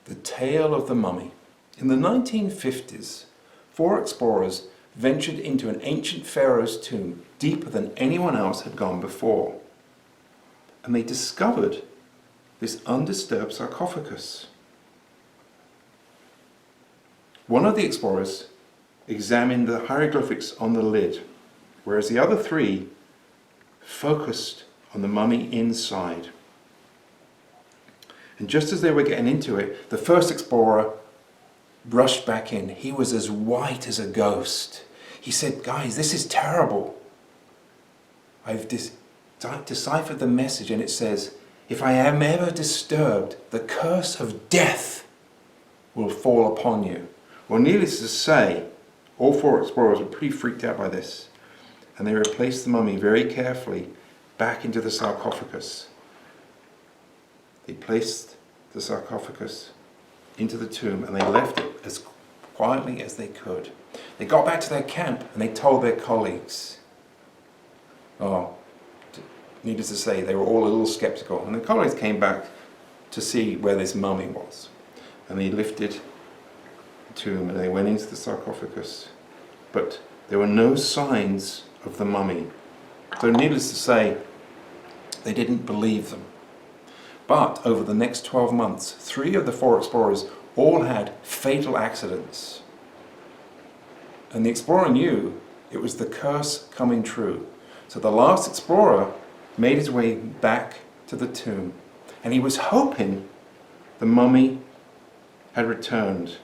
The Tale of the Mummy. In the 1950s, 4 explorers ventured into an ancient pharaoh's tomb deeper than anyone else had gone before. And they discovered this undisturbed sarcophagus. One of the explorers examined the hieroglyphics on the lid, whereas the other 3 focused on the mummy inside. And just as they were getting into it, the first explorer rushed back in. He was as white as a ghost. He said, "Guys, this is terrible. I've deciphered the message, and it says, if I am ever disturbed, the curse of death will fall upon you." Well, needless to say, all 4 explorers were pretty freaked out by this, and they replaced the mummy very carefully back into the sarcophagus. They placed the sarcophagus into the tomb, and they left it as quietly as they could. They got back to their camp and they told their colleagues. Oh, needless to say, they were all a little skeptical, and the colleagues came back to see where this mummy was. And they lifted the tomb and they went into the sarcophagus, but there were no signs of the mummy. So needless to say, they didn't believe them. But over the next 12 months, 3 of the 4 explorers all had fatal accidents. And the explorer knew it was the curse coming true. So the last explorer made his way back to the tomb, and he was hoping the mummy had returned.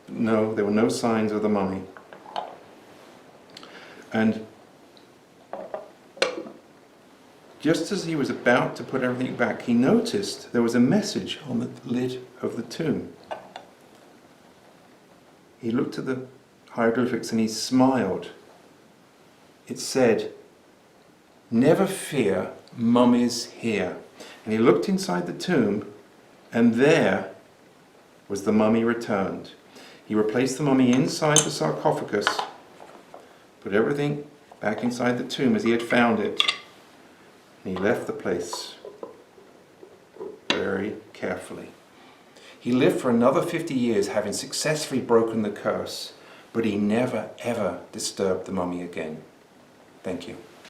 But no, there were no signs of the mummy. And just as he was about to put everything back, he noticed there was a message on the lid of the tomb. He looked at the hieroglyphics and he smiled. It said, "Never fear, mummy's here." And he looked inside the tomb, and there was the mummy returned. He replaced the mummy inside the sarcophagus, put everything back inside the tomb as he had found it, and he left the place very carefully. He lived for another 50 years, having successfully broken the curse, but he never ever disturbed the mummy again. Thank you.